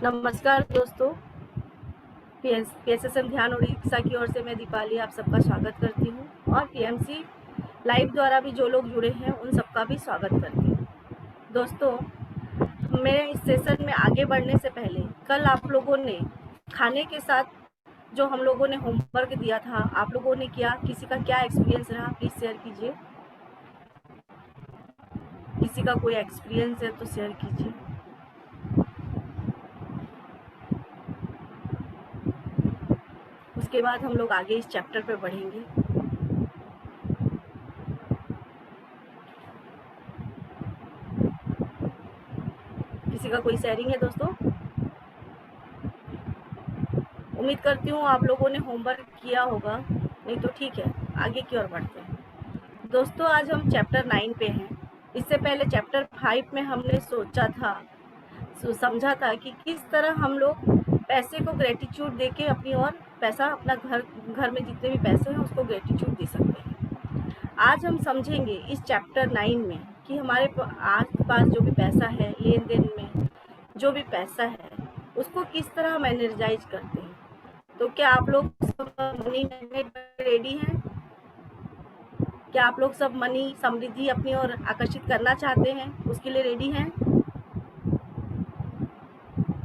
नमस्कार दोस्तों, PSSM ध्यान उड़ीसा की ओर से मैं दीपाली आप सबका स्वागत करती हूँ और PMC लाइव द्वारा भी जो लोग जुड़े हैं उन सबका भी स्वागत करती हूँ। दोस्तों, मैं इस सेशन में आगे बढ़ने से पहले कल आप लोगों ने खाने के साथ जो हम लोगों ने होमवर्क दिया था, आप लोगों ने किया, किसी का क्या एक्सपीरियंस रहा प्लीज़ शेयर कीजिए। किसी का कोई एक्सपीरियंस है तो शेयर कीजिए। उसके बाद हम लोग आगे इस चैप्टर पे बढ़ेंगे। किसी का कोई शेयरिंग है दोस्तों? उम्मीद करती हूँ आप लोगों ने होमवर्क किया होगा, नहीं तो ठीक है, आगे की ओर बढ़ते हैं। दोस्तों, आज हम चैप्टर 9 पे हैं। इससे पहले चैप्टर 5 में हमने सोचा था, समझा था कि किस तरह हम लोग पैसे को ग्रेटिट्यूड दे के अपनी और पैसा अपना घर में जितने भी पैसे हैं उसको ग्रेटिट्यूड दे सकते हैं। आज हम समझेंगे इस चैप्टर 9 में कि हमारे आस पास जो भी पैसा है, लेन देन में जो भी पैसा है उसको किस तरह हम एनर्जाइज करते हैं। तो क्या आप लोग सब मनी मैग्नेट रेडी हैं? क्या आप लोग सब मनी समृद्धि अपनी ओर आकर्षित करना चाहते हैं, उसके लिए रेडी हैं?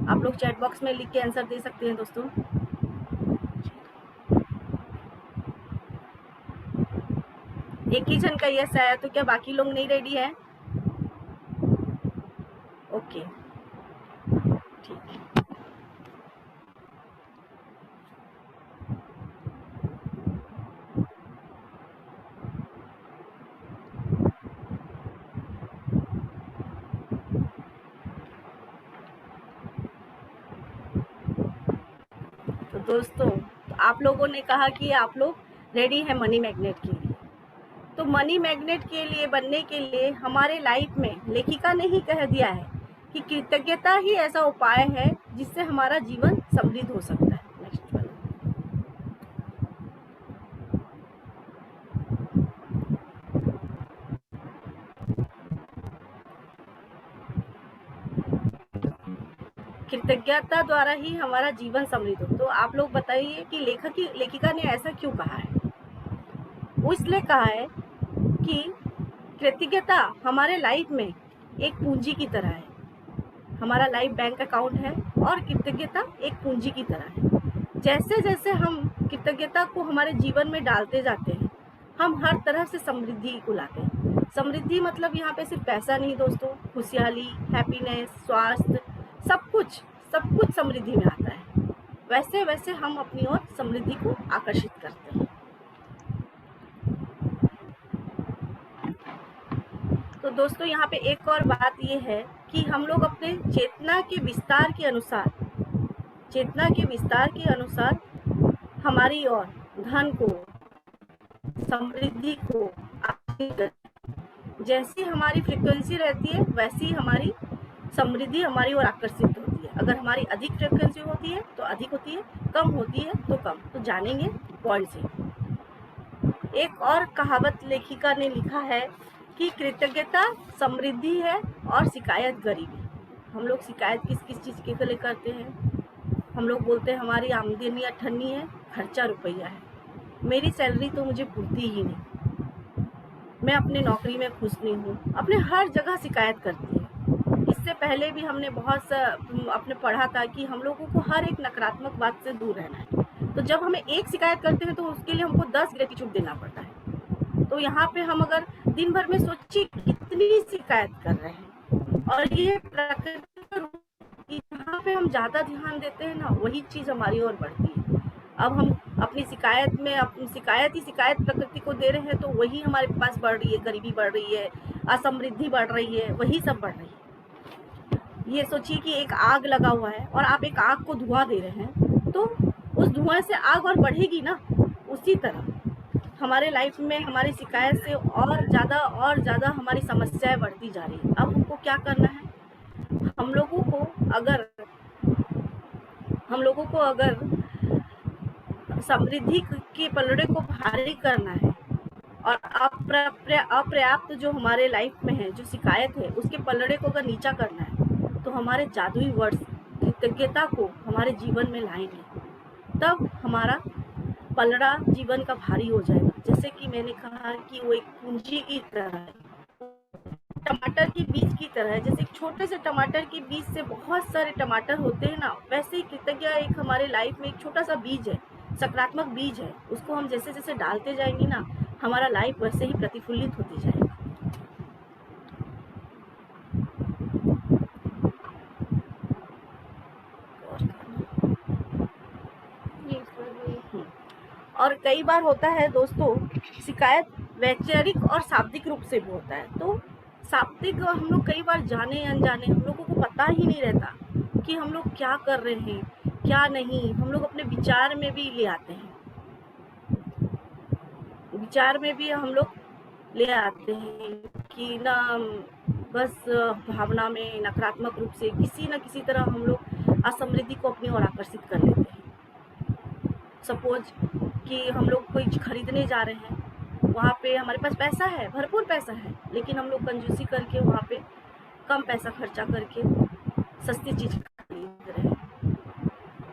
आप लोग चैट बॉक्स में लिख के आंसर दे सकते हैं दोस्तों। एक ही जन का यस आया, तो क्या बाकी लोग नहीं रेडी हैं? ओके, ठीक है। तो दोस्तों, आप लोगों ने कहा कि आप लोग रेडी हैं मनी मैग्नेट के लिए। तो मनी मैग्नेट के लिए बनने के लिए हमारे लाइफ में लेखिका ने ही कह दिया है कि कृतज्ञता ही ऐसा उपाय है जिससे हमारा जीवन समृद्ध हो सकता है। नेक्स्ट वाला। कृतज्ञता द्वारा ही हमारा जीवन समृद्ध हो। तो आप लोग बताइए कि लेखिका ने ऐसा क्यों कहा है? वो इसलिए कहा है कि कृतज्ञता हमारे लाइफ में एक पूंजी की तरह है। हमारा लाइफ बैंक अकाउंट है और कृतज्ञता एक पूंजी की तरह है। जैसे जैसे हम कृतज्ञता को हमारे जीवन में डालते जाते हैं, हम हर तरह से समृद्धि को लाते हैं। समृद्धि मतलब यहाँ पे सिर्फ पैसा नहीं दोस्तों, खुशहाली, हैप्पीनेस, स्वास्थ्य, सब कुछ समृद्धि में आता है। वैसे वैसे हम अपनी ओर समृद्धि को आकर्षित करते हैं। तो दोस्तों, यहाँ पे एक और बात ये है कि हम लोग अपने चेतना के विस्तार के अनुसार हमारी ओर धन को, समृद्धि को आकर्षित करते हैं। जैसी हमारी फ्रीक्वेंसी रहती है वैसी हमारी समृद्धि हमारी ओर आकर्षित होती है। अगर हमारी अधिक फ्रीक्वेंसी होती है तो अधिक होती है, कम होती है तो कम। तो जानेंगे पॉइंट से। एक और कहावत लेखिका ने लिखा है कि कृतज्ञता समृद्धि है और शिकायत गरीबी। हम लोग शिकायत किस किस चीज़ के लिए करते हैं? हम लोग बोलते हैं हमारी आमदनी अठन्नी है, खर्चा रुपया है, मेरी सैलरी तो मुझे पूछती ही नहीं, मैं अपने नौकरी में खुश नहीं हूँ, अपने हर जगह शिकायत करती है। इससे पहले भी हमने बहुत सा अपने पढ़ा था कि हम लोगों को हर एक नकारात्मक बात से दूर रहना है। तो जब हमें एक शिकायत करते हैं तो उसके लिए हमको 10 ग्रेटिट्यूड देना पड़ता है। तो यहाँ पे हम अगर दिन भर में सोचिए कितनी शिकायत कर रहे हैं, और ये प्रकृति का रूप, यहाँ पे हम ज़्यादा ध्यान देते हैं ना, वही चीज़ हमारी ओर बढ़ती है। अब हम अपनी शिकायत में शिकायत प्रकृति को दे रहे हैं तो वही हमारे पास बढ़ रही है, गरीबी बढ़ रही है, असमृद्धि बढ़ रही है, वही सब बढ़ रही है। ये सोचिए कि एक आग लगा हुआ है और आप एक आग को धुआं दे रहे हैं, तो उस धुआं से आग और बढ़ेगी ना। उसी तरह हमारे लाइफ में हमारी शिकायत से और ज़्यादा हमारी समस्याएं बढ़ती जा रही है। अब हमको क्या करना है? हम लोगों को अगर समृद्धि के पलड़े को भारी करना है और अपर्याप्त जो हमारे लाइफ में है, जो शिकायत है, उसके पलड़े को अगर नीचा करना है, तो हमारे जादुई वर्ड्स कृतज्ञता को हमारे जीवन में लाएंगे, तब हमारा पलड़ा जीवन का भारी हो जाएगा। जैसे कि मैंने कहा कि वो एक पूंजी की तरह है, टमाटर की बीज की तरह है। जैसे एक छोटे से टमाटर की बीज से बहुत सारे टमाटर होते हैं ना, वैसे ही कृतज्ञता एक हमारे लाइफ में एक छोटा सा बीज है, सकारात्मक बीज है। उसको हम जैसे जैसे डालते जाएंगे ना, हमारा लाइफ वैसे ही प्रतिफुल्लित होती जाएगा। और कई बार होता है दोस्तों, शिकायत वैचारिक और शाब्दिक रूप से भी होता है। तो शाब्दिक हम लोग कई बार जाने अनजाने हम लोगों को पता ही नहीं रहता कि हम लोग क्या कर रहे हैं क्या नहीं, हम लोग अपने विचार में भी ले आते हैं, विचार में भी हम लोग ले आते हैं कि ना बस भावना में नकारात्मक रूप से किसी न किसी तरह हम लोग असमृद्धि को अपनी ओर आकर्षित कर लेते हैं। सपोज कि हम लोग कोई खरीदने जा रहे हैं, वहाँ पे हमारे पास पैसा है, भरपूर पैसा है, लेकिन हम लोग कंजूसी करके वहाँ पे कम पैसा खर्चा करके सस्ती चीज़ खरीद रहे हैं।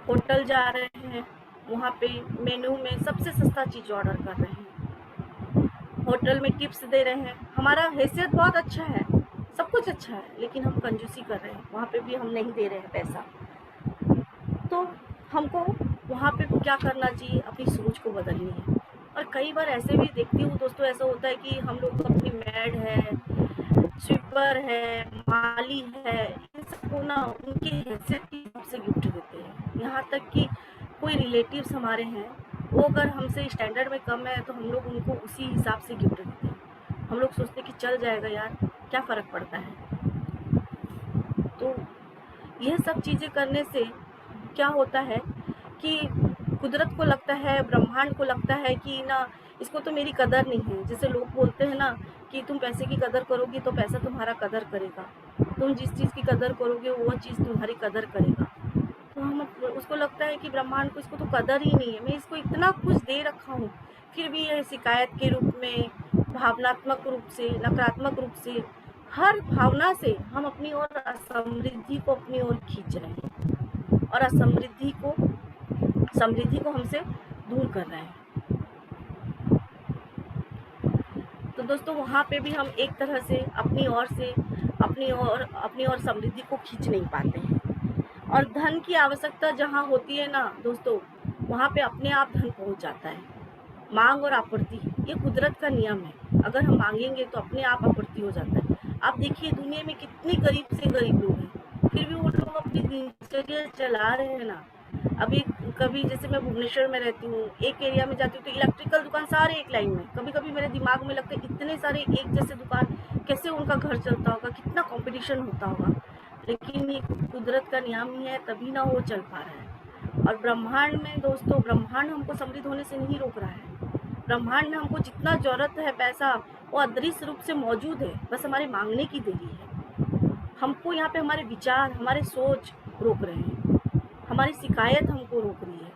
होटल जा रहे हैं, वहाँ पे मेन्यू में सबसे सस्ता चीज़ ऑर्डर कर रहे हैं, होटल में टिप्स दे रहे हैं, हमारा हैसियत बहुत अच्छा है, सब कुछ अच्छा है, लेकिन हम कंजूसी कर रहे हैं, वहाँ पे भी हम नहीं दे रहे हैं पैसा। तो हमको वहाँ पे क्या करना चाहिए, अपनी सोच को बदलनी है। और कई बार ऐसे भी देखती हूँ दोस्तों, ऐसा होता है कि हम लोग अपनी मैड है, स्वीपर है, माली है, इन सबको ना उनकी हैसियत के हिसाब से गिफ्ट देते हैं। यहाँ तक कि कोई रिलेटिव्स हमारे हैं, वो अगर हमसे स्टैंडर्ड में कम है तो हम लोग उनको उसी हिसाब से गिफ्ट देते हैं। हम लोग सोचते हैं कि चल जाएगा यार, क्या फ़र्क पड़ता है। तो यह सब चीज़ें करने से क्या होता है कि कुदरत को लगता है, ब्रह्मांड को लगता है कि ना इसको तो मेरी कदर नहीं है। जैसे लोग बोलते हैं ना कि तुम पैसे की कदर करोगी तो पैसा तुम्हारा कदर करेगा, तुम जिस चीज़ की कदर करोगे वो चीज़ तुम्हारी कदर करेगा। तो हम उसको लगता है कि ब्रह्मांड को इसको तो कदर ही नहीं है, मैं इसको इतना कुछ दे रखा हूँ, फिर भी यह शिकायत के रूप में, भावनात्मक रूप से, नकारात्मक रूप से, हर भावना से हम अपनी ओर असमृद्धि को अपनी ओर खींच रहे हैं और समृद्धि को हमसे दूर कर रहे हैं। तो दोस्तों वहाँ पे भी हम एक तरह से अपनी ओर समृद्धि को खींच नहीं पाते हैं। और धन की आवश्यकता जहाँ होती है ना दोस्तों, वहाँ पे अपने आप धन पहुँच जाता है। मांग और आपूर्ति ये कुदरत का नियम है, अगर हम मांगेंगे तो अपने आप आपूर्ति हो जाता है। आप देखिए दुनिया में कितने गरीब से गरीब लोग हैं, फिर भी वो लोग अपनी दिनचर्या चला रहे हैं ना। अभी कभी जैसे मैं भुवनेश्वर में रहती हूँ, एक एरिया में जाती हूँ तो इलेक्ट्रिकल दुकान सारे एक लाइन में, कभी कभी मेरे दिमाग में लगता है इतने सारे एक जैसे दुकान, कैसे उनका घर चलता होगा, कितना कंपटीशन होता होगा। लेकिन ये कुदरत का नियम ही है, तभी ना वो चल पा रहा है। और ब्रह्मांड में दोस्तों, ब्रह्मांड हमको समृद्ध होने से नहीं रोक रहा है। ब्रह्मांड में हमको जितना जरूरत है पैसा, वो अदृश्य रूप से मौजूद है, बस हमारे मांगने की देरी है। हमको यहाँ पे हमारे विचार, हमारे सोच रोक रहे हैं, हमारी शिकायत हमको रोक रही है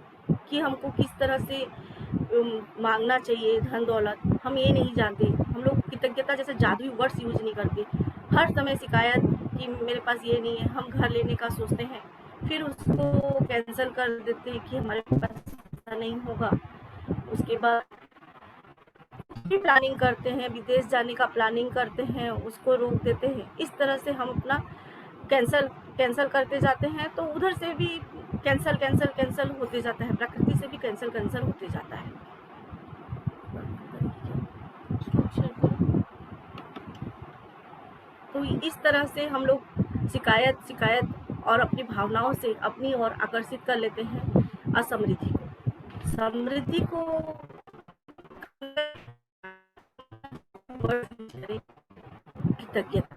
कि हमको किस तरह से मांगना चाहिए धन दौलत। हम ये नहीं जानते, हम लोग कृतज्ञता जैसे जादुई वर्ड्स यूज नहीं करते। हर समय शिकायत कि मेरे पास ये नहीं है, हम घर लेने का सोचते हैं, फिर उसको कैंसिल कर देते हैं कि हमारे पास नहीं होगा। उसके बाद प्लानिंग करते हैं, विदेश जाने का प्लानिंग करते हैं, उसको रोक देते हैं। इस तरह से हम अपना कैंसल करते जाते हैं, तो उधर से भी कैंसल होते जाता है, प्रकृति से भी कैंसल होते जाता है। तो इस तरह से हम लोग शिकायत और अपनी भावनाओं से अपनी ओर आकर्षित कर लेते हैं समृद्धि को कृतज्ञता।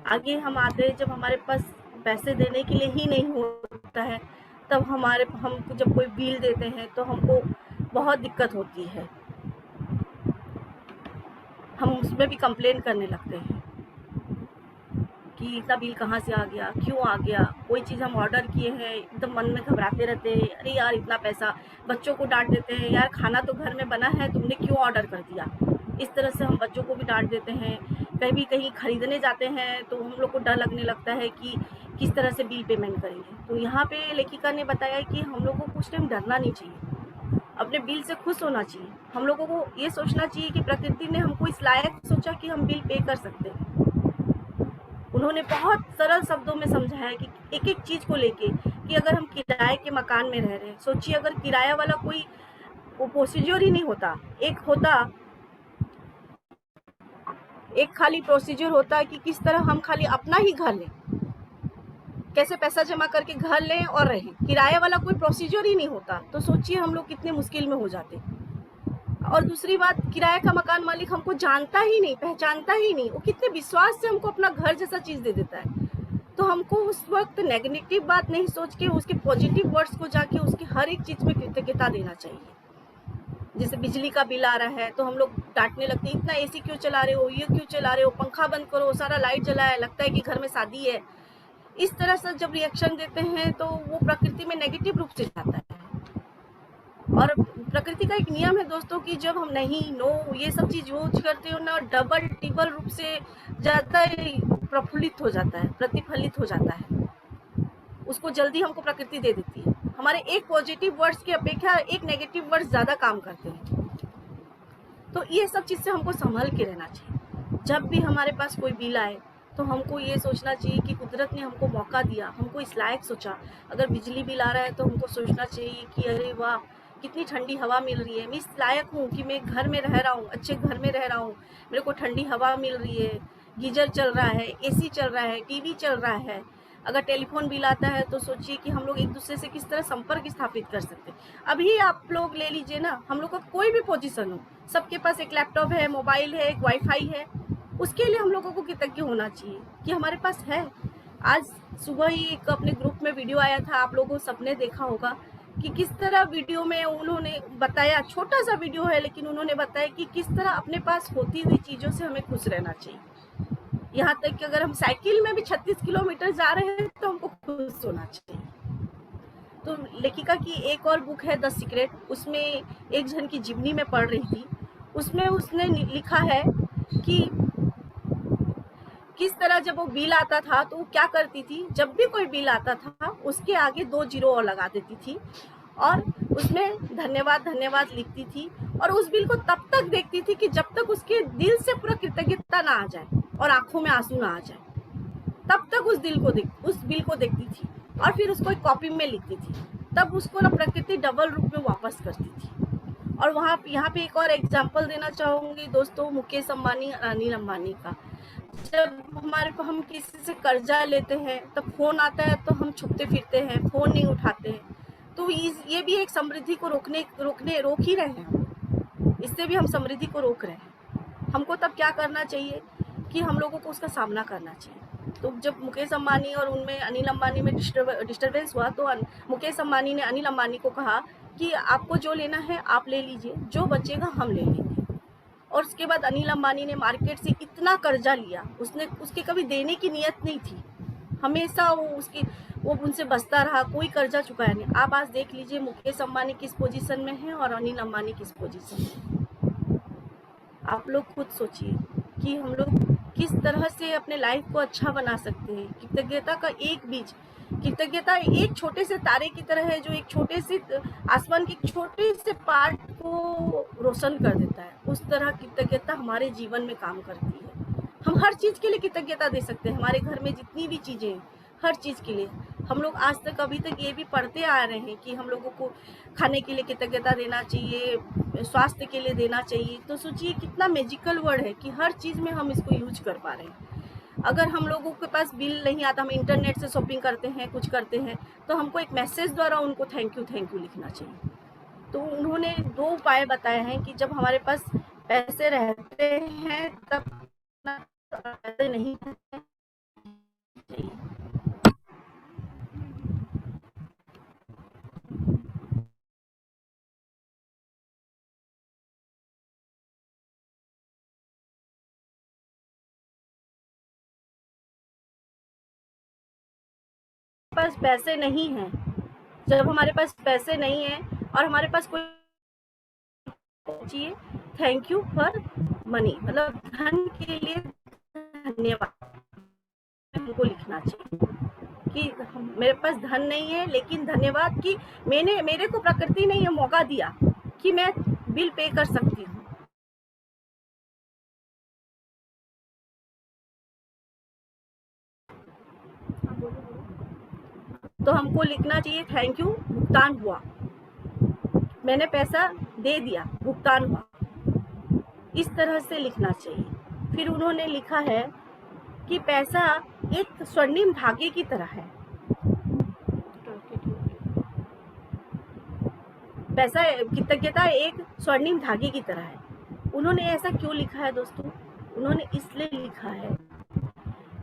आगे हम आते हैं, जब हमारे पास पैसे देने के लिए ही नहीं होता है, तब हम जब कोई बिल देते हैं तो हमको बहुत दिक्कत होती है, हम उसमें भी कंप्लेन करने लगते हैं कि इतना बिल कहाँ से आ गया, क्यों आ गया। कोई चीज़ हम ऑर्डर किए हैं, एकदम मन में घबराते रहते हैं, अरे यार इतना पैसा। बच्चों को डांट देते हैं, यार खाना तो घर में बना है, तुमने क्यों ऑर्डर कर दिया। इस तरह से हम बच्चों को भी डांट देते हैं। कहीं खरीदने जाते हैं तो हम लोग को डर लगने लगता है कि किस तरह से बिल पेमेंट करेंगे। तो यहाँ पे लेखिका ने बताया कि हम लोगों को कुछ टाइम डरना नहीं चाहिए, अपने बिल से खुश होना चाहिए। हम लोगों को ये सोचना चाहिए कि प्रकृति ने हमको इस लायक सोचा कि हम बिल पे कर सकते हैं। उन्होंने बहुत सरल शब्दों में समझाया कि एक एक चीज को लेके, कि अगर हम किराए के मकान में रह रहे हैं, सोचिए अगर किराया वाला कोई वो प्रोसीजर ही नहीं होता, एक खाली प्रोसीजर होता कि किस तरह हम खाली अपना ही घर लें, कैसे पैसा जमा करके घर लें और रहें। किराया वाला कोई प्रोसीजर ही नहीं होता, तो सोचिए हम लोग कितने मुश्किल में हो जाते। और दूसरी बात, किराए का मकान मालिक हमको जानता ही नहीं, पहचानता ही नहीं, वो कितने विश्वास से हमको अपना घर जैसा चीज दे देता है। तो हमको उस वक्त नेगेटिव बात नहीं सोच के उसके पॉजिटिव वर्ड्स को जाके उसकी हर एक चीज में कृतज्ञता देना चाहिए। जैसे बिजली का बिल आ रहा है तो हम लोग डांटने लगते हैं, इतना एसी क्यों चला रहे हो, ये क्यों चला रहे हो, पंखा बंद करो, सारा लाइट जला है, लगता है कि घर में शादी है। इस तरह से जब रिएक्शन देते हैं तो वो प्रकृति में नेगेटिव रूप से जाता है। और प्रकृति का एक नियम है दोस्तों कि जब हम नहीं, नो, ये सब चीज यूज करते हो ना, डबल टिबल रूप से जाता है, प्रफुल्लित हो जाता है, प्रतिफलित हो जाता है, उसको जल्दी हमको प्रकृति दे देती है। हमारे एक पॉजिटिव वर्ड्स की अपेक्षा एक नेगेटिव वर्ड्स ज्यादा काम करते हैं। तो ये सब चीज से हमको संभल के रहना चाहिए। जब भी हमारे पास कोई बिल आए तो हमको ये सोचना चाहिए कि कुदरत ने हमको मौका दिया, हमको इस लायक सोचा। अगर बिजली बिल आ रहा है तो हमको सोचना चाहिए कि अरे वाह, कितनी ठंडी हवा मिल रही है, मैं इस लायक हूँ कि मैं घर में रह रहा हूँ, अच्छे घर में रह रहा हूँ, मेरे को ठंडी हवा मिल रही है, गीजर चल रहा है, एसी चल रहा है, टीवी चल रहा है। अगर टेलीफोन बिल आता है तो सोचिए कि हम लोग एक दूसरे से किस तरह संपर्क स्थापित कर सकते हैं। अभी आप लोग ले लीजिए ना, हम लोग का कोई भी पोजीशन हो, सबके पास एक लैपटॉप है, मोबाइल है, एक वाईफाई है, उसके लिए हम लोगों को कृतज्ञ होना चाहिए कि हमारे पास है। आज सुबह ही एक अपने ग्रुप में वीडियो आया था, आप लोगों सबने देखा होगा कि किस तरह वीडियो में उन्होंने बताया, छोटा सा वीडियो है लेकिन उन्होंने बताया कि किस तरह अपने पास होती हुई चीजों से हमें खुश रहना चाहिए। यहाँ तक कि अगर हम साइकिल में भी 36 किलोमीटर जा रहे हैं तो हमको खुश होना चाहिए। तो लेखिका की एक और बुक है द सीक्रेट, उसमें एक जन की जीवनी में पढ़ रही थी, उसमें उसने लिखा है कि किस तरह जब वो बिल आता था तो वो क्या करती थी, जब भी कोई बिल आता था उसके आगे 2 जीरो और लगा देती थी और उसमें धन्यवाद धन्यवाद लिखती थी। और उस बिल को तब तक देखती थी कि जब तक उसके दिल से पूरा कृतज्ञता ना आ जाए और आंखों में आंसू ना आ जाए, तब तक उस बिल को देखती थी और फिर उसको एक कॉपी में लिखती थी। तब उसको ना प्रकृति डबल रूप में वापस करती थी। और यहाँ पे एक और एग्जाम्पल देना चाहूंगी दोस्तों, मुकेश अंबानी और अनिल अंबानी का। जब हम किसी से कर्जा लेते हैं तब फोन आता है तो हम छुपते फिरते हैं, फोन नहीं उठाते हैं। तो ये भी एक समृद्धि को रोक ही रहे हैं। इससे भी हम समृद्धि को रोक रहे हैं। हमको तब क्या करना चाहिए कि हम लोगों को उसका सामना करना चाहिए। तो जब मुकेश अंबानी और उनमें अनिल अंबानी में डिस्टर्बेंस हुआ तो मुकेश अंबानी ने अनिल अंबानी को कहा कि आपको जो लेना है आप ले लीजिए, जो बचेगा हम ले लेंगे। और उसके बाद अनिल अंबानी ने मार्केट से इतना कर्जा लिया, उसके कभी देने की नियत नहीं थी, हमेशा वो उनसे बचता रहा, कोई कर्जा चुकाया नहीं। आप आज देख लीजिए मुकेश अंबानी किस पोजीशन में है और अनिल अंबानी किस पोजीशन में। आप लोग खुद सोचिए कि हम लोग किस तरह से अपने लाइफ को अच्छा बना सकते हैं। कृतज्ञता एक छोटे से तारे की तरह है जो एक छोटे से आसमान के छोटे से पार्ट को रोशन कर देता है। उस तरह कृतज्ञता हमारे जीवन में काम करती है। हम हर चीज के लिए कृतज्ञता दे सकते हैं। हमारे घर में जितनी भी चीजें हैं, हर चीज के लिए हम लोग आज तक अभी तक ये भी पढ़ते आ रहे हैं कि हम लोगों को खाने के लिए कृतज्ञता देना चाहिए, स्वास्थ्य के लिए देना चाहिए। तो सोचिए कितना मैजिकल वर्ड है कि हर चीज में हम इसको यूज कर पा रहे हैं। अगर हम लोगों के पास बिल नहीं आता, हम इंटरनेट से शॉपिंग करते हैं, कुछ करते हैं, तो हमको एक मैसेज द्वारा उनको थैंक यू लिखना चाहिए। तो उन्होंने 2 उपाय बताए हैं कि जब हमारे पास पैसे रहते हैं तब पैसे नहीं चाहिए। पास पैसे नहीं हैं, जब हमारे पास पैसे नहीं है और हमारे पास कोई चाहिए, थैंक यू फॉर मनी, मतलब धन के लिए धन्यवाद, हमको लिखना चाहिए कि मेरे पास धन नहीं है, लेकिन धन्यवाद कि मेरे को प्रकृति ने ये मौका दिया कि मैं बिल पे कर सकती हूँ। तो हमको लिखना चाहिए थैंक यू, भुगतान हुआ, मैंने पैसा दे दिया, भुगतान हुआ, इस तरह से लिखना चाहिए। फिर उन्होंने लिखा है कि पैसा एक स्वर्णिम धागे की तरह है। पैसा, कृतज्ञता एक स्वर्णिम धागे की तरह है। उन्होंने ऐसा क्यों लिखा है दोस्तों? उन्होंने इसलिए लिखा है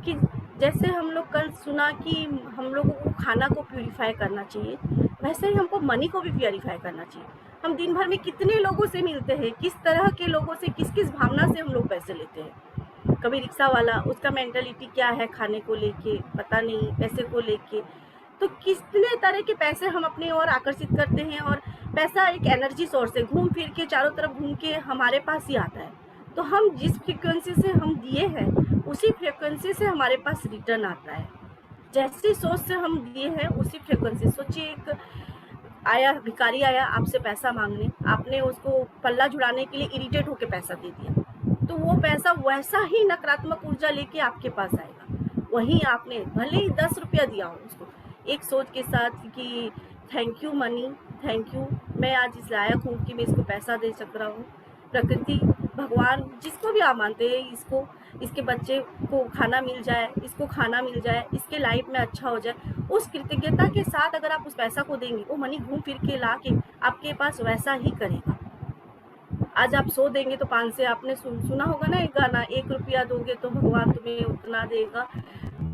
कि जैसे हम लोग कल सुना कि हम लोगों को खाना को प्यूरिफाई करना चाहिए, वैसे ही हमको मनी को भी प्यूरिफाई करना चाहिए। हम दिन भर में कितने लोगों से मिलते हैं, किस तरह के लोगों से, किस किस भावना से हम लोग पैसे लेते हैं। कभी रिक्शा वाला, उसका मेंटलिटी क्या है खाने को लेके पता नहीं, पैसे को लेके। तो कितने तरह के पैसे हम अपनी ओर आकर्षित करते हैं, और पैसा एक एनर्जी सोर्स है, घूम फिर के चारों तरफ घूम के हमारे पास ही आता है। तो हम जिस फ्रीक्वेंसी से हम दिए हैं, उसी फ्रीक्वेंसी से हमारे पास रिटर्न आता है। जैसी सोच से हम दिए हैं उसी फ्रीक्वेंसी। सोचिए, एक आया भिखारी आया आपसे पैसा मांगने, आपने उसको पल्ला झुड़ाने के लिए इरिटेट होकर पैसा दे दिया, तो वो पैसा वैसा ही नकारात्मक ऊर्जा लेके आपके पास आएगा। वहीं आपने भले ही 10 रुपया दिया हो उसको, एक सोच के साथ कि thank you money, thank you, मैं आज इस लायक हूँ कि मैं इसको पैसा दे सक रहा हूँ। प्रकृति, भगवान, जिसको भी आप मानते हैं, इसको, इसके बच्चे को खाना मिल जाए, इसको खाना मिल जाए, इसके लाइफ में अच्छा हो जाए, उस कृतज्ञता के साथ अगर आप उस पैसा को देंगे, वो मनी घूम फिर के ला के आपके पास वैसा ही करेगा। आज आप 100 देंगे तो 5 से, आपने सुना होगा ना एक गाना, 1 रुपया दोगे तो भगवान तुम्हें उतना देगा।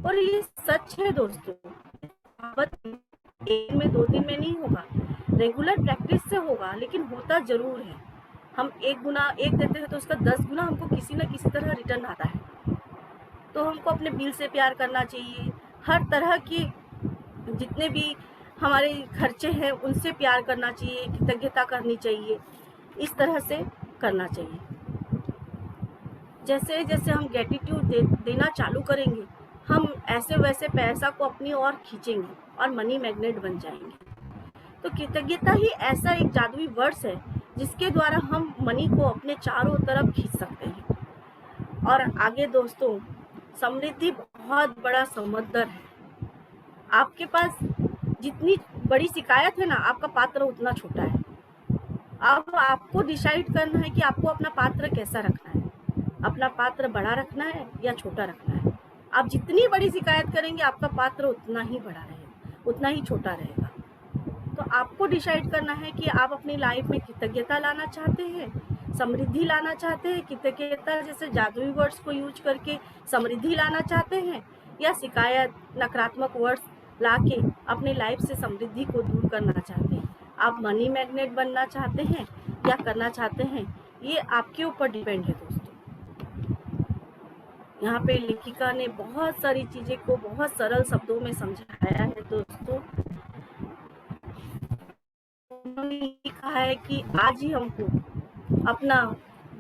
और ये सच है दोस्तों, एक में 2 दिन में नहीं होगा, रेगुलर प्रैक्टिस से होगा, लेकिन होता जरूर है। हम 1 गुना 1 देते हैं तो उसका 10 गुना हमको किसी न किसी तरह रिटर्न आता है। तो हमको अपने बिल से प्यार करना चाहिए, हर तरह की जितने भी हमारे खर्चे हैं उनसे प्यार करना चाहिए, कृतज्ञता करनी चाहिए, इस तरह से करना चाहिए। जैसे जैसे हम ग्रेटिट्यूड देना चालू करेंगे, हम ऐसे वैसे पैसा को अपनी ओर खींचेंगे और मनी मैग्नेट बन जाएंगे। तो कृतज्ञता ही ऐसा एक जादुई वर्ड्स है जिसके द्वारा हम मनी को अपने चारों तरफ खींच सकते हैं। और आगे दोस्तों, समृद्धि बहुत बड़ा समुद्र है। आपके पास जितनी बड़ी शिकायत है ना, आपका पात्र उतना छोटा है। अब आपको डिसाइड करना है कि आपको अपना पात्र कैसा रखना है, अपना पात्र बड़ा रखना है या छोटा रखना है। आप जितनी बड़ी शिकायत करेंगे, आपका पात्र उतना ही बड़ा रहेगा, उतना ही छोटा रहेगा। तो आपको डिसाइड करना है कि आप अपनी लाइफ में कृतज्ञता लाना चाहते हैं, समृद्धि लाना चाहते हैं, कृतज्ञता जैसे जादुई वर्ड्स को यूज करके समृद्धि लाना चाहते हैं, या शिकायत, नकारात्मक वर्ड्स लाके अपने लाइफ से समृद्धि को दूर करना चाहते हैं। आप मनी मैग्नेट बनना चाहते हैं या करना चाहते हैं, ये आपके ऊपर डिपेंड है दोस्तों। यहाँ पे लेखिका ने बहुत सारी चीजें को बहुत सरल शब्दों में समझाया है दोस्तों। उन्होंने लिखा है कि आज ही हमको अपना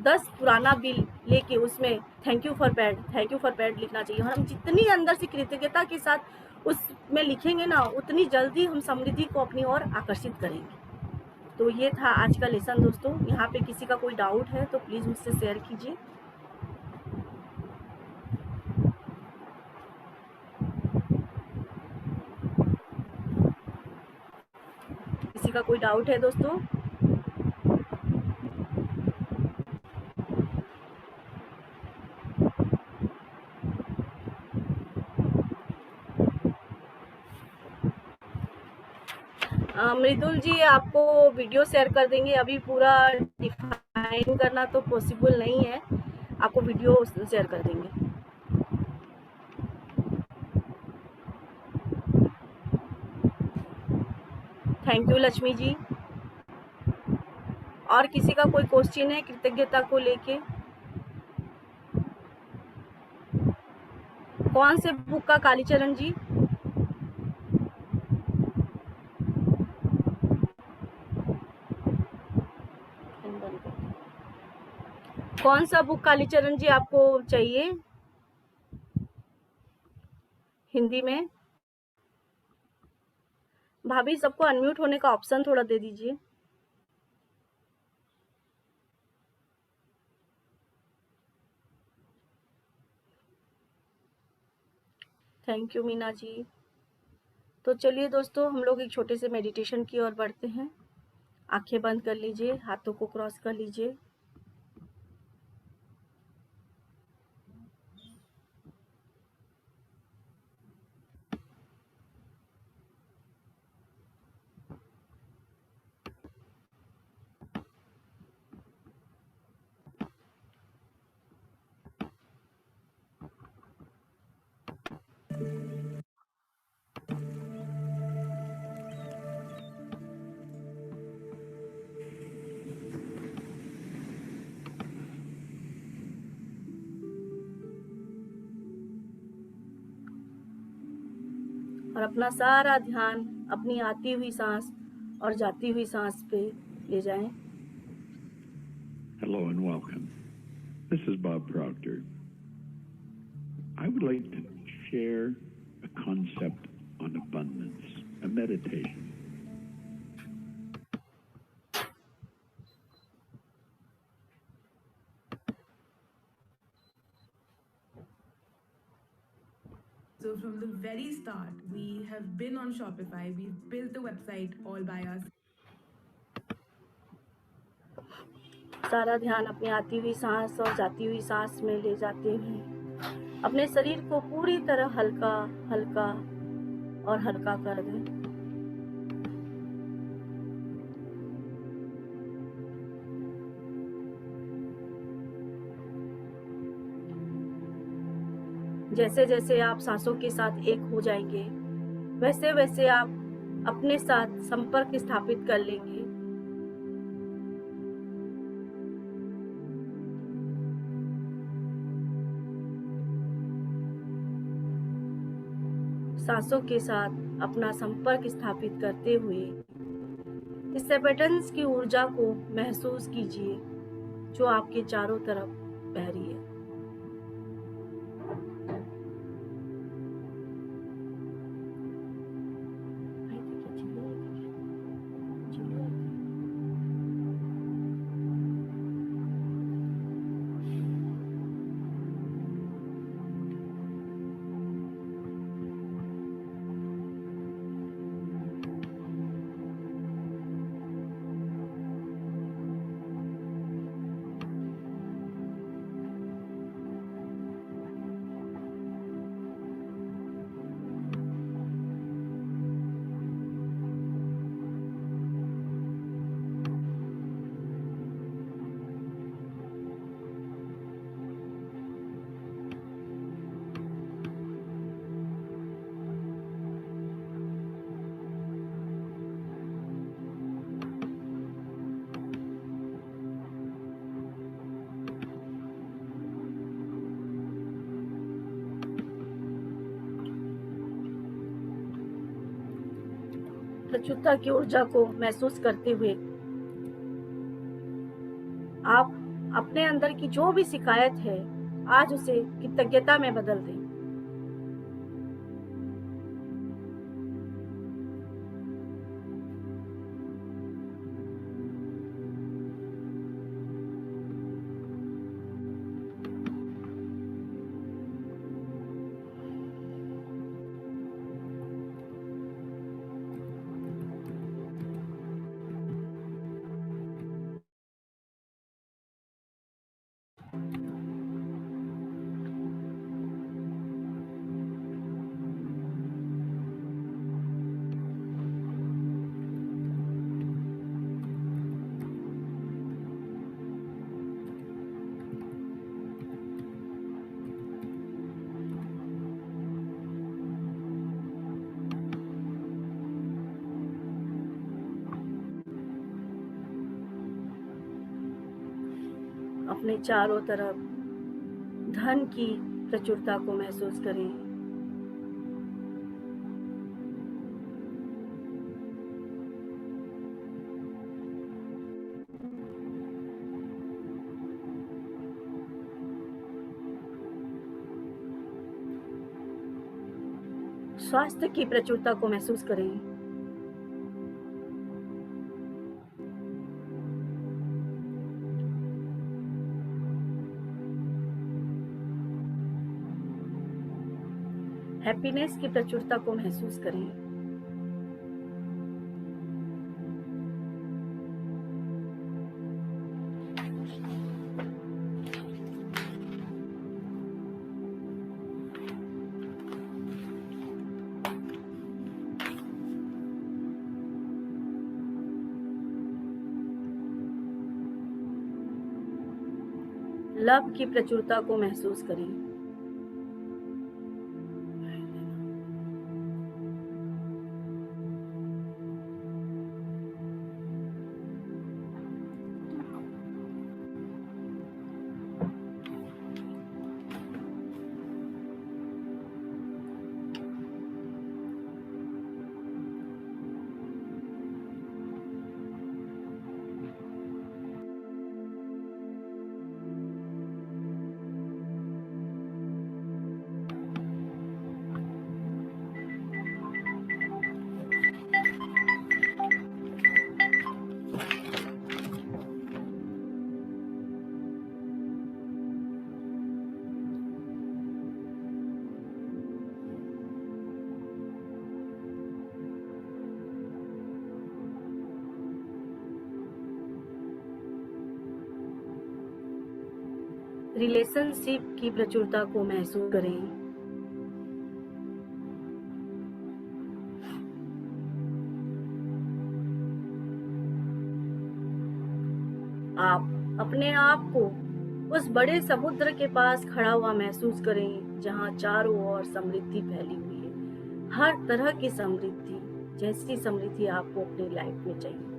10 पुराना बिल लेके उसमें थैंक यू फॉर पैड लिखना चाहिए। और हम जितनी अंदर से कृतज्ञता के साथ उसमें लिखेंगे ना, उतनी जल्दी हम समृद्धि को अपनी ओर आकर्षित करेंगे। तो ये था आज का लेसन दोस्तों। यहाँ पे किसी का कोई डाउट है तो प्लीज मुझसे शेयर कीजिए। किसी का कोई डाउट है दोस्तों? मृदुल जी, आपको वीडियो शेयर कर देंगे। अभी पूरा डिफाइन करना तो पॉसिबल नहीं है, आपको वीडियो शेयर कर देंगे। Thank you Lakshmi ji. और किसी का कोई क्वेश्चन है कृतज्ञता को लेके? कौन से बुक का, कालीचरण जी? कौन सा बुक कालीचरण जी आपको चाहिए हिंदी में? भाभी सबको अनम्यूट होने का ऑप्शन थोड़ा दे दीजिए। Thank you Meena ji. तो चलिए दोस्तों, हम लोग एक छोटे से मेडिटेशन की ओर बढ़ते हैं। आंखें बंद कर लीजिए, हाथों को क्रॉस कर लीजिए। और अपना सारा ध्यान अपनी आती हुई सांस और जाती हुई सांस पे ले जाएं। Hello and welcome. This is Bob Proctor. I would like to share a concept on abundance, a meditation. So from the very start, we have been on Shopify. We've built the website all by us. सारा ध्यान अपनी आती हुई सांस और जाती हुई सांस में ले जाते हुए अपने शरीर को पूरी तरह हल्का हल्का और हल्का कर दें। जैसे जैसे आप सांसों के साथ एक हो जाएंगे, वैसे वैसे आप अपने साथ संपर्क स्थापित कर लेंगे। सांसों के साथ अपना संपर्क स्थापित करते हुए इस एबंडेंस की ऊर्जा को महसूस कीजिए जो आपके चारों तरफ बह रही है। प्रचुरता की ऊर्जा को महसूस करते हुए आप अपने अंदर की जो भी शिकायत है आज उसे कृतज्ञता में बदल दें। अपने चारों तरफ धन की प्रचुरता को महसूस करें। स्वास्थ्य की प्रचुरता को महसूस करें। हैप्पीनेस की प्रचुरता को महसूस करें। लव की प्रचुरता को महसूस करें। रिलेशनशिप की प्रचुरता को महसूस करें। आप अपने आप को उस बड़े समुद्र के पास खड़ा हुआ महसूस करें जहां चारों ओर समृद्धि फैली हुई है, हर तरह की समृद्धि, जैसी समृद्धि आपको अपनी लाइफ में चाहिए।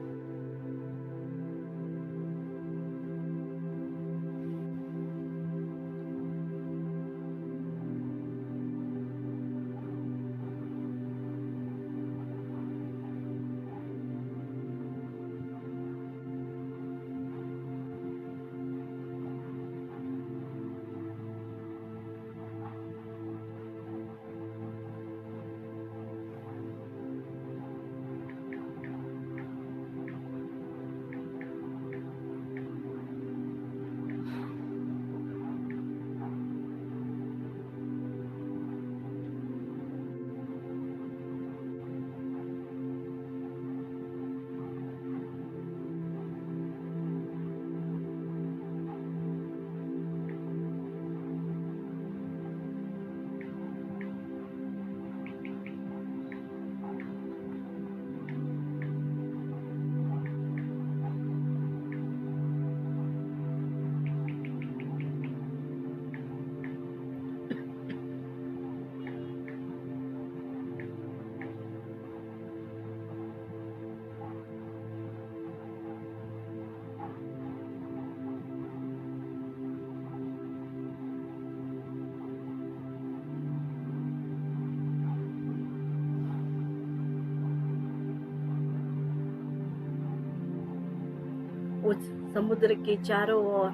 उस समुद्र के चारों ओर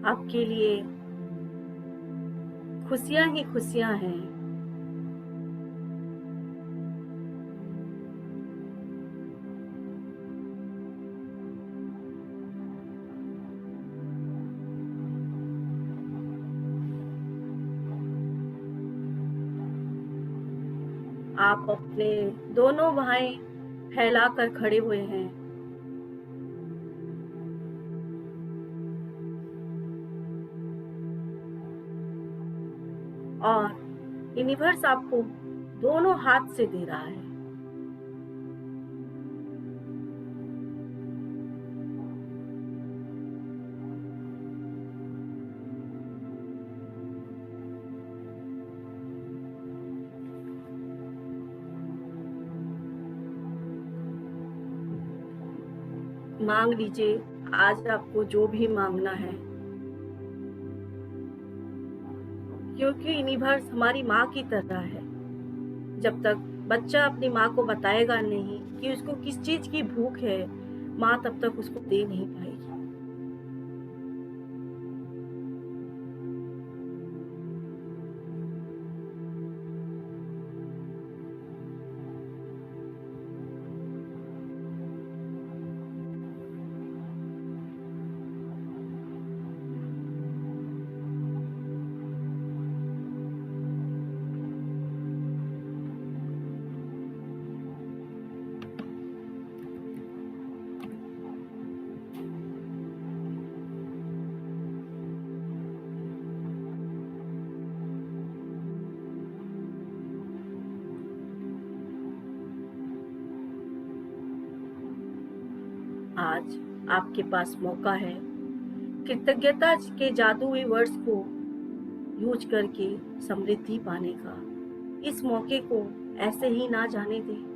आपके लिए खुशियां ही खुशियां हैं। आप अपने दोनों बाहें फैलाकर खड़े हुए हैं और यूनिवर्स आपको दोनों हाथ से दे रहा है। मांग लीजिए आज आपको जो भी मांगना है, क्योंकि यूनिवर्स हमारी माँ की तरह है। जब तक बच्चा अपनी माँ को बताएगा नहीं कि उसको किस चीज की भूख है, माँ तब तक उसको दे नहीं पाएगी। आज आपके पास मौका है कृतज्ञता के जादुई वर्ड्स को यूज करके समृद्धि पाने का। इस मौके को ऐसे ही ना जाने दें।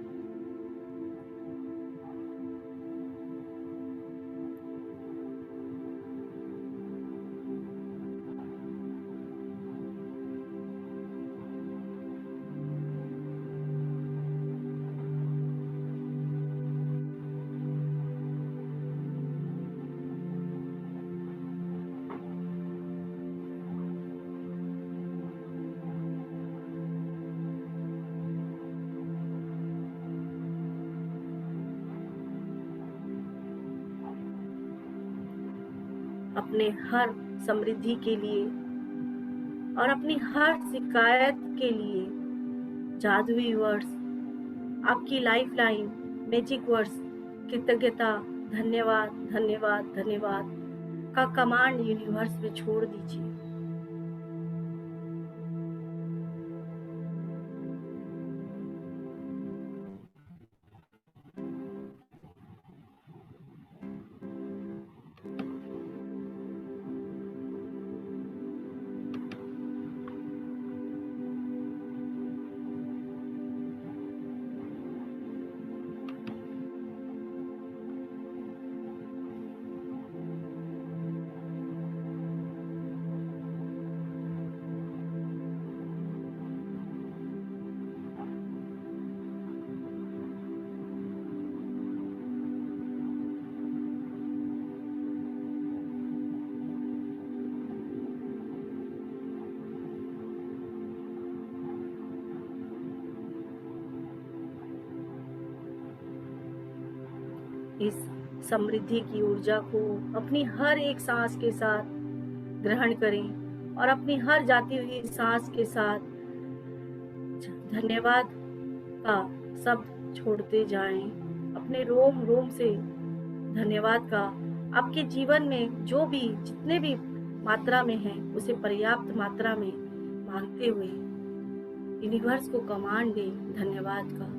अपने हर समृद्धि के लिए और अपनी हर शिकायत के लिए जादुई वर्ड्स, आपकी लाइफ लाइन, मैजिक वर्ड्स, कृतज्ञता, धन्यवाद, धन्यवाद, धन्यवाद का कमांड यूनिवर्स में छोड़ दीजिए। इस समृद्धि की ऊर्जा को अपनी हर एक सांस के साथ ग्रहण करें और अपनी हर जाती हुई सांस के साथ धन्यवाद का शब्द छोड़ते जाएं। अपने रोम रोम से धन्यवाद का आपके जीवन में जो भी जितने भी मात्रा में है उसे पर्याप्त मात्रा में मांगते हुए यूनिवर्स को कमांड दें धन्यवाद का।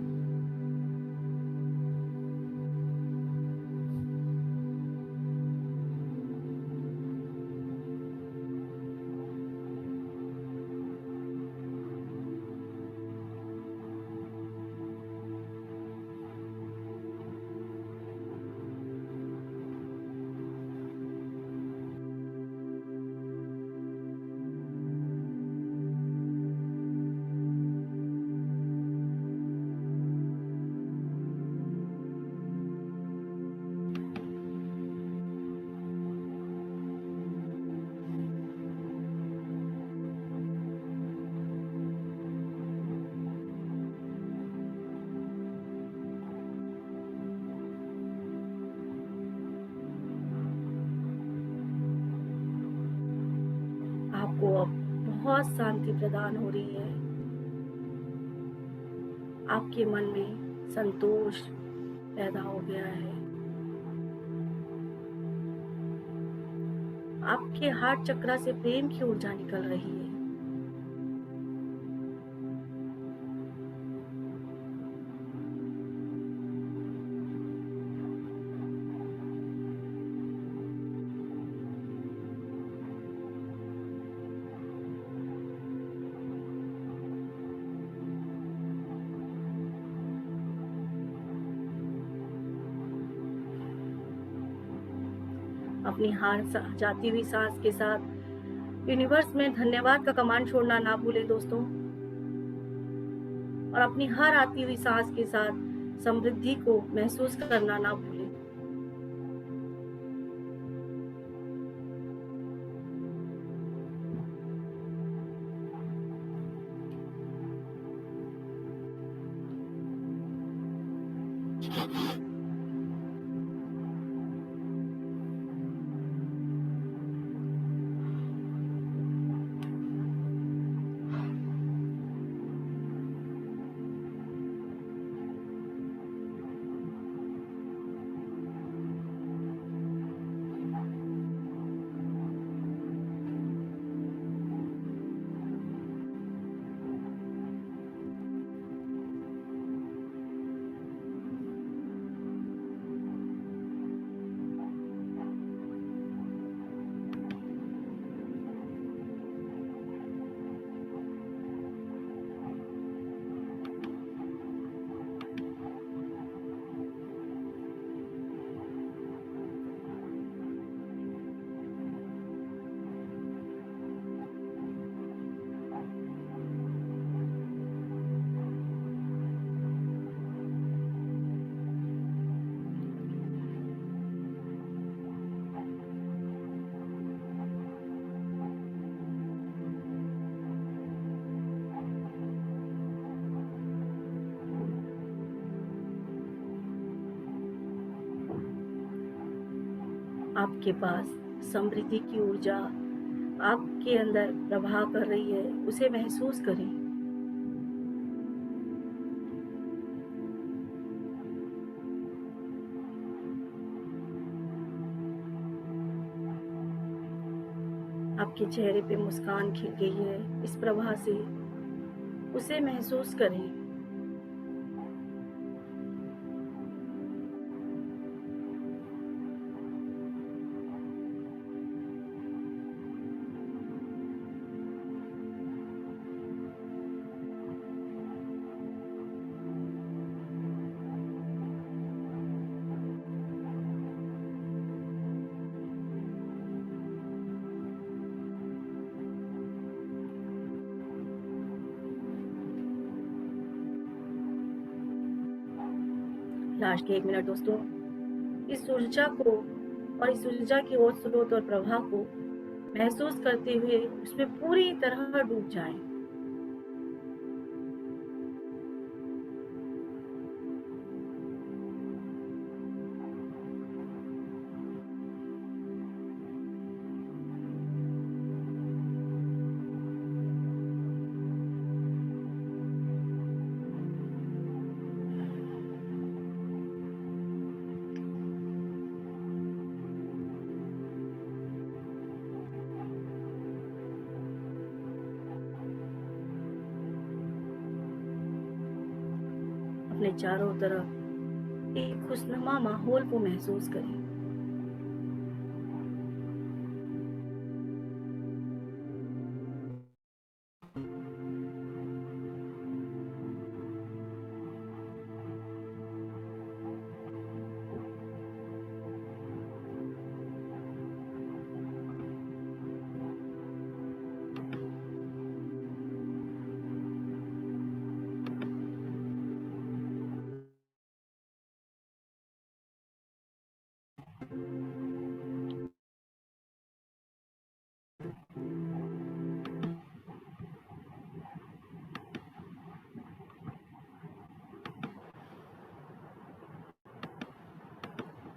आपको अब बहुत शांति प्रदान हो रही है। आपके मन में संतोष पैदा हो गया है। आपके हार्ट चक्र से प्रेम की ऊर्जा निकल रही है। अपनी हार जाती हुई सांस के साथ यूनिवर्स में धन्यवाद का कमांड छोड़ना ना भूलें दोस्तों। और अपनी हर आती हुई सांस के साथ समृद्धि को महसूस करना ना भूलें। आपके पास समृद्धि की ऊर्जा आपके अंदर प्रवाह कर रही है, उसे महसूस करें। आपके चेहरे पे मुस्कान खिल गई है इस प्रवाह से, उसे महसूस करें। लास्ट के 1 मिनट दोस्तों, इस ऊर्जा को और इस ऊर्जा की ओर स्रोत और प्रवाह को महसूस करते हुए उसमें पूरी तरह डूब जाएं। अपने चारों तरफ एक खुशनुमा माहौल को महसूस करें।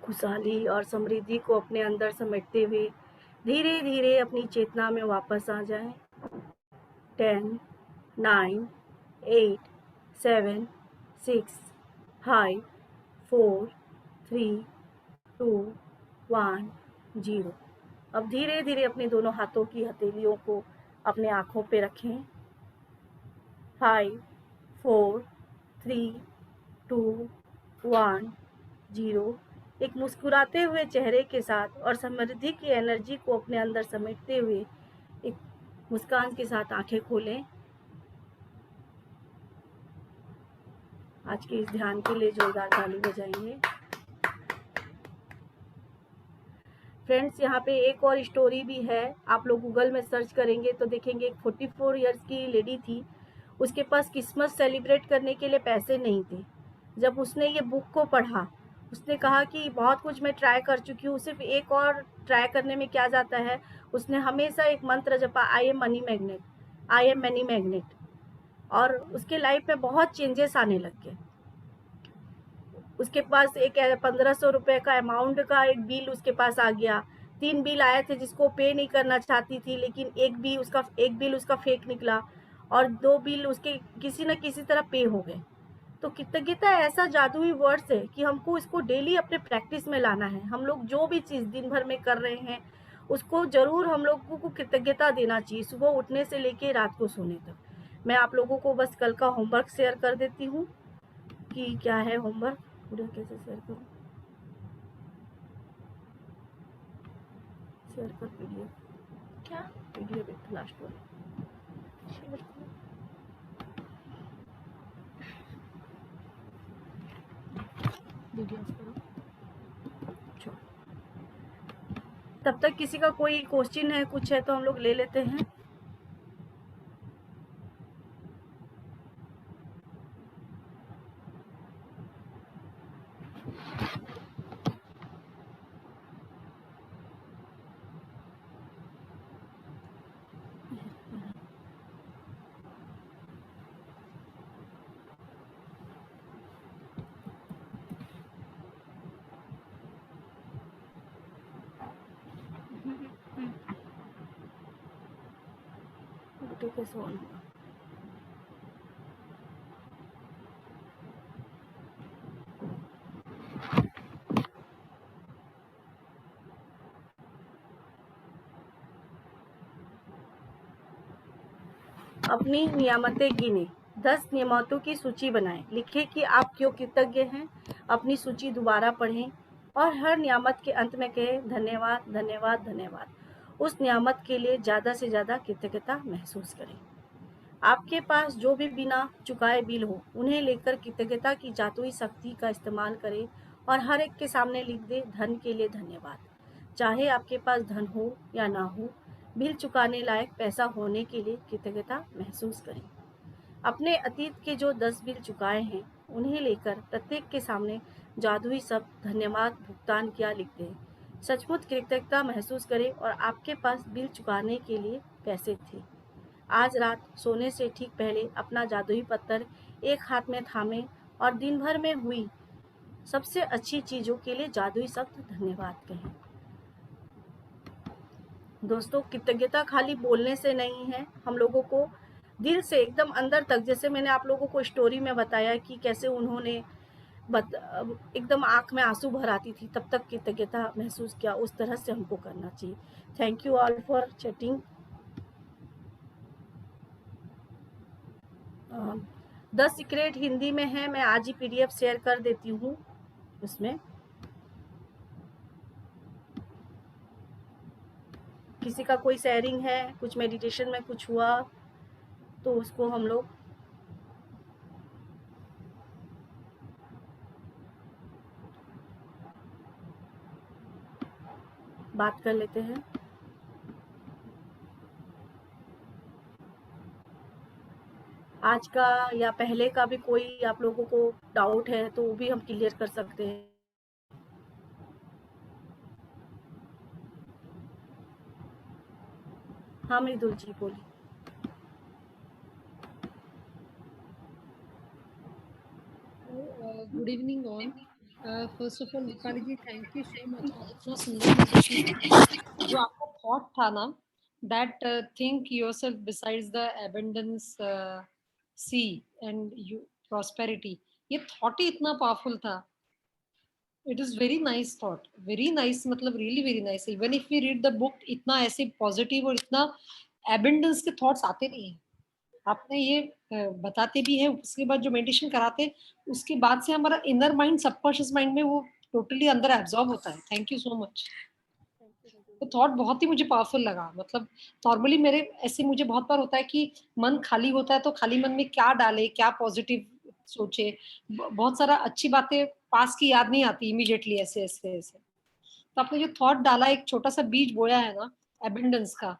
खुशहाली और समृद्धि को अपने अंदर समेटते हुए धीरे धीरे अपनी चेतना में वापस आ जाएं। 10, 9, 8, 7, 6, 5, 4, 3, 2, 1, 0। अब धीरे धीरे अपने दोनों हाथों की हथेलियों को अपने आँखों पे रखें। 5, 4, 3, 2, 1, 0। एक मुस्कुराते हुए चेहरे के साथ और समृद्धि की एनर्जी को अपने अंदर समेटते हुए एक मुस्कान के साथ आंखें खोलें। आज के इस ध्यान के लिए जोरदार ताली बजाएंगे। फ्रेंड्स, यहाँ पे एक और स्टोरी भी है। आप लोग गूगल में सर्च करेंगे तो देखेंगे एक 44 इयर्स की लेडी थी। उसके पास क्रिसमस सेलिब्रेट करने के लिए पैसे नहीं थे। जब उसने ये बुक को पढ़ा, उसने कहा कि बहुत कुछ मैं ट्राई कर चुकी हूँ, सिर्फ एक और ट्राई करने में क्या जाता है। उसने हमेशा एक मंत्र जपा, I am money magnet, I am money magnet, और उसके लाइफ में बहुत चेंजेस आने लग गए। उसके पास एक 1500 रुपये का अमाउंट का एक बिल उसके पास आ गया। 3 बिल आए थे जिसको पे नहीं करना चाहती थी, लेकिन एक बिल उसका फेक निकला और 2 बिल उसके किसी न किसी तरह पे हो गए। तो कृतज्ञता ऐसा जादुई वर्ड्स है कि हमको इसको डेली अपने प्रैक्टिस में लाना है। हम लोग जो भी चीज़ दिन भर में कर रहे हैं उसको ज़रूर हम लोगों को कृतज्ञता देना चाहिए, सुबह उठने से लेके रात को सोने तक। मैं आप लोगों को बस कल का होमवर्क शेयर कर देती हूँ कि क्या है होमवर्क, पूरा कैसे शेयर करूँ। शेयर कर पीडीएफ, क्या पीडीएफ एक लास्ट वाला शेयर करो। वीडियो करो। तब तक किसी का कोई क्वेश्चन है, कुछ है तो हम लोग ले लेते हैं। ये कैसे ऑन होगा? अपनी नियामतें गिने, 10 नियामतों की सूची बनाएं, लिखें कि आप क्यों कृतज्ञ हैं, अपनी सूची दोबारा पढ़ें और हर नियामत के अंत में कहें धन्यवाद धन्यवाद धन्यवाद। उस नियामत के लिए ज़्यादा से ज़्यादा कृतज्ञता महसूस करें। आपके पास जो भी बिना चुकाए बिल हो उन्हें लेकर कृतज्ञता की जादुई शक्ति का इस्तेमाल करें और हर एक के सामने लिख दें धन के लिए धन्यवाद। चाहे आपके पास धन हो या ना हो, बिल चुकाने लायक पैसा होने के लिए कृतज्ञता महसूस करें। अपने अतीत के जो 10 बिल चुकाए हैं उन्हें लेकर प्रत्येक के सामने जादुई शब्द धन्यवाद भुगतान किया लिख दें। सचमुच कृतज्ञता महसूस करें और आपके पास बिल चुकाने के लिए पैसे थे। आज रात सोने से ठीक पहले अपना जादुई पत्थर एक हाथ में थामें और दिन भर में हुई सबसे अच्छी चीज़ों के लिए जादुई शब्द धन्यवाद कहें। दोस्तों, कृतज्ञता खाली बोलने से नहीं है, हम लोगों को दिल से एकदम अंदर तक, जैसे मैंने आप लोगों को स्टोरी में बताया कि कैसे उन्होंने एकदम आँख में आंसू भर आती थी तब तक कृतज्ञता महसूस किया, उस तरह से हमको करना चाहिए। Thank you all for chatting. 10 secret Hindi में है, मैं आज ही PDF शेयर कर देती हूँ। उसमें किसी का कोई शेयरिंग है, कुछ मेडिटेशन में कुछ हुआ तो उसको हम लोग बात कर लेते हैं। आज का या पहले का भी कोई आप लोगों को डाउट है तो वो भी हम क्लियर कर सकते हैं। हाँ मृदुल जी बोलिए। Good evening all. First of all, Dipali ji, thank you so much. इतना सुंदर meditation जो आपका thought था ना, that think yourself besides the abundance sea and you prosperity. ये thought ही इतना powerful था. It is very nice thought. Very nice मतलब really very nice. Even if we read the book, इतना ऐसे positive और इतना abundance के thoughts आते नहीं हैं. आपने ये बताते भी है, उसके बाद जो मेडिटेशन कराते हैं उसके बाद से हमारा इनर माइंड सबकॉन्शियस माइंड में वो टोटली अंदर एब्जॉर्ब होता है। Thank you so much. तो थॉट बहुत ही मुझे पावरफुल लगा। मतलब नॉर्मली मेरे ऐसे मुझे बहुत बार होता है कि मन खाली होता है तो खाली मन में क्या डाले, क्या पॉजिटिव सोचे, बहुत सारा अच्छी बातें पास की याद नहीं आती इमीडिएटली ऐसे ऐसे ऐसे। तो आपने जो थॉट डाला, एक छोटा सा बीज बोया है ना एबंडेंस का,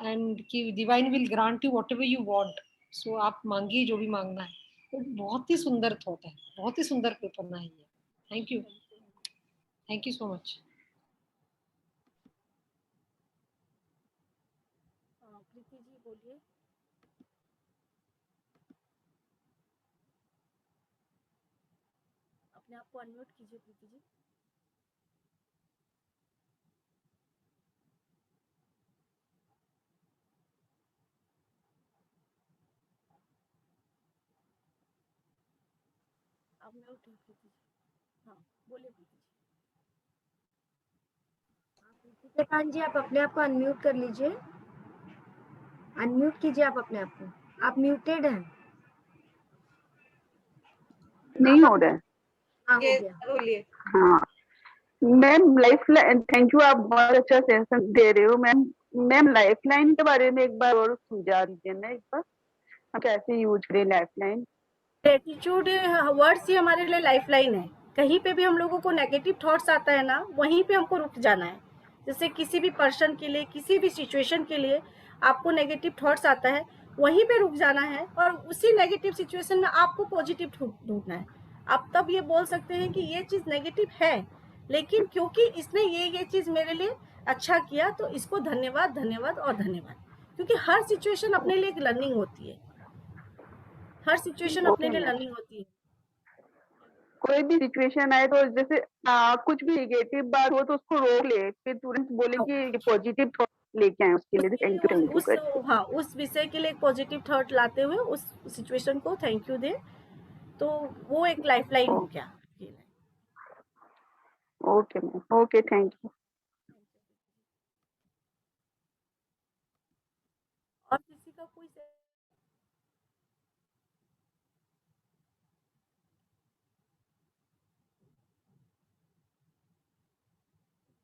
एंड कि divine will grant you whatever you want, so आप मांगिए जो भी मांगना है। तो बहुत ही सुंदर थॉट है, बहुत ही सुंदर कल्पना है ये। Thank you so much. Preeti ji बोलिए। अपने आप को अनम्यूट कीजिए प्रीति जी। आप म्यूट हैं प्रीति जी। हाँ बोलिए प्रीति जी। श्रीकांत जी, आप अपने आप को अनम्यूट कर लीजिए। अनम्यूट कीजिए आप अपने आप को, आप म्यूटेड हैं। नहीं हो रहा है। हाँ हो गया। बोलिए। हाँ ma'am, life line, thank you, आप बहुत अच्छा सेशन दे रहे हो मैम। मैम लाइफ लाइन के बारे में एक बार और समझा दीजिए ना, एक बार हम कैसे यूज करें लाइफ लाइन। ग्रेटिट्यूड वर्ड्स ही हमारे लिए लाइफ लाइन है। कहीं पे भी हम लोगों को नेगेटिव थॉट्स आता है ना, वहीं पे हमको रुक जाना है। जैसे किसी भी पर्सन के लिए, किसी भी सिचुएशन के लिए आपको नेगेटिव थॉट्स आता है, वहीं पे रुक जाना है और उसी नेगेटिव सिचुएशन में आपको पॉजिटिव ढूंढना है। आप तब ये बोल सकते हैं कि ये चीज़ नेगेटिव है, लेकिन क्योंकि इसने ये चीज़ मेरे लिए अच्छा किया तो इसको धन्यवाद धन्यवाद और धन्यवाद। क्योंकि हर सिचुएशन अपने लिए एक लर्निंग होती है, हर सिचुएशन अपने लिए लर्निंग होती है। कोई भी सिचुएशन आए तो जैसे कुछ भी नेगेटिव बात हो तो उसको रोक ले, फिर तुरंत बोले कि पॉजिटिव थॉट लेके आए उसके लिए उसके लिए थैंक यू कर। हाँ, उस विषय के लिए एक पॉजिटिव थॉट लाते हुए उस सिचुएशन को थैंक यू दे, तो वो एक लाइफलाइन हो गया। Okay ma'am, okay, thank you. और किसी का कोई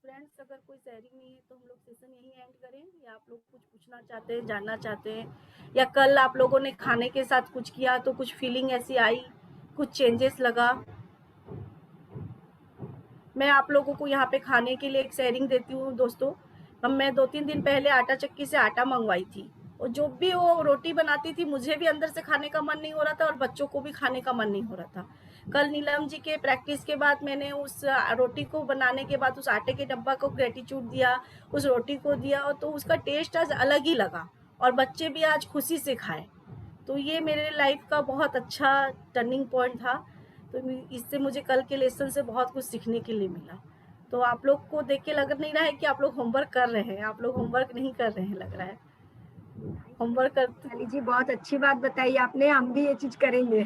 फ्रेंड्स, अगर कोई शेयरिंग नहीं है तो हम लोग सेशन यहीं एंड करें, या आप लोग कुछ पूछना चाहते हैं, जानना चाहते हैं, या कल आप लोगों ने खाने के साथ कुछ किया तो कुछ फीलिंग ऐसी आई, कुछ चेंजेस लगा। मैं आप लोगों को यहाँ पे खाने के लिए एक शेयरिंग देती हूँ दोस्तों। मैं 2-3 दिन पहले आटा चक्की से आटा मंगवाई थी, और जो भी वो रोटी बनाती थी मुझे भी अंदर से खाने का मन नहीं हो रहा था और बच्चों को भी खाने का मन नहीं हो रहा था। कल नीलम जी के प्रैक्टिस के बाद मैंने उस रोटी को बनाने के बाद उस आटे के डब्बा को ग्रेटिट्यूड दिया, उस रोटी को दिया, और तो उसका टेस्ट आज अलग ही लगा और बच्चे भी आज खुशी से खाए। तो ये मेरे लाइफ का बहुत अच्छा टर्निंग पॉइंट था। तो इससे मुझे कल के लेसन से बहुत कुछ सीखने के लिए मिला। तो आप लोग को देख के लग नहीं रहा है कि आप लोग होमवर्क कर रहे हैं, आप लोग होमवर्क नहीं कर रहे हैं, लग रहा है होमवर्क करते। दीपाली जी बहुत अच्छी बात बताई आपने, हम भी ये चीज करेंगे।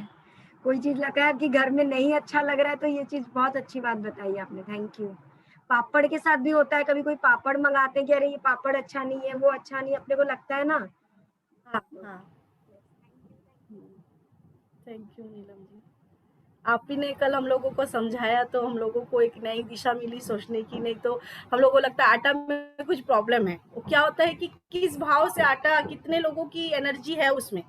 कोई चीज लगा है कि घर में नहीं अच्छा लग रहा है तो ये चीज बहुत अच्छी बात बताई आपने, थैंक यू। पापड़ के साथ भी होता है, कभी कोई पापड़ मंगाते हैं कि अरे ये पापड़ अच्छा नहीं है, वो अच्छा नहीं है, अपने को लगता है ना। हाँ हाँ, थैंक यू नीलम जी। आप ही ने कल हम लोगों को समझाया तो हम लोगों को एक नई दिशा मिली सोचने की। नहीं तो हम लोगों को लगता है आटा में कुछ प्रॉब्लम है। वो क्या होता है कि किस भाव से आटा, कितने लोगों की एनर्जी है उसमें।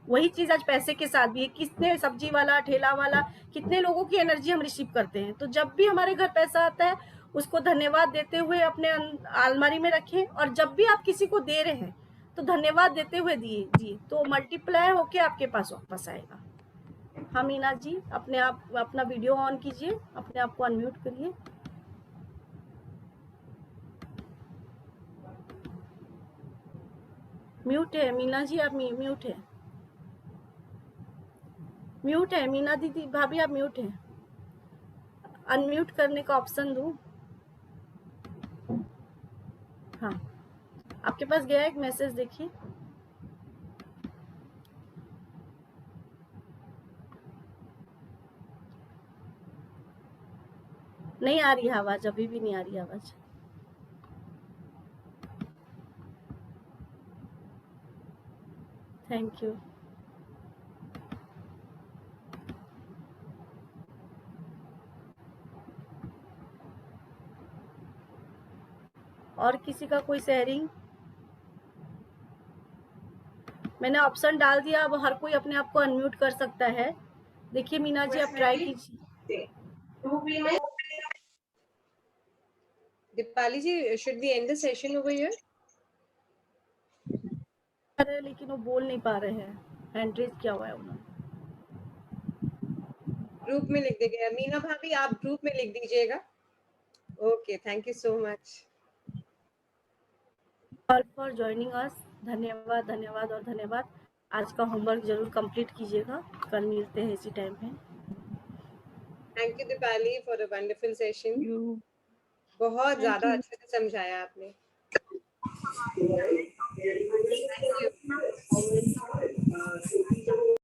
वही चीज आज पैसे के साथ भी है, कितने सब्जी वाला, ठेला वाला, कितने लोगों की एनर्जी हम रिसीव करते हैं। तो जब भी हमारे घर पैसा आता है उसको धन्यवाद देते हुए अपने अलमारी में रखें, और जब भी आप किसी को दे रहे हैं तो धन्यवाद देते हुए दिए तो मल्टीप्लाई होके आपके पास वापस आएगा। हाँ मीना जी, अपने आप अपना वीडियो ऑन कीजिए, अपने आप को अनम्यूट करिए। म्यूट है मीना जी, आप म्यूट है, म्यूट है मीना दीदी, भाभी आप म्यूट है। अनम्यूट करने का ऑप्शन दूं? हाँ, आपके पास गया एक मैसेज, देखिए। नहीं आ रही है आवाज, अभी भी नहीं आ रही आवाज। Thank you. और किसी का कोई शेयरिंग? मैंने ऑप्शन डाल दिया, अब हर कोई अपने आप को अनम्यूट कर सकता है। देखिए मीना जी, आप ट्राई कीजिए। Dipali ji, should we end the session over here? लेकिन वो बोल नहीं पा रहे हैं, हैंड रेज किया हुआ है उन्होंने। ग्रुप में लिख देंगे। मीना भाभी, आप ग्रुप में लिख दीजिएगा। Okay, thank you so much for joining us. धन्यवाद, धन्यवाद और धन्यवाद। आज का होमवर्क जरूर कंप्लीट कीजिएगा, कल मिलते हैं इसी टाइम पे। Thank you Deepali for a wonderful session. बहुत ज्यादा अच्छे से समझाया आपने। Thank you.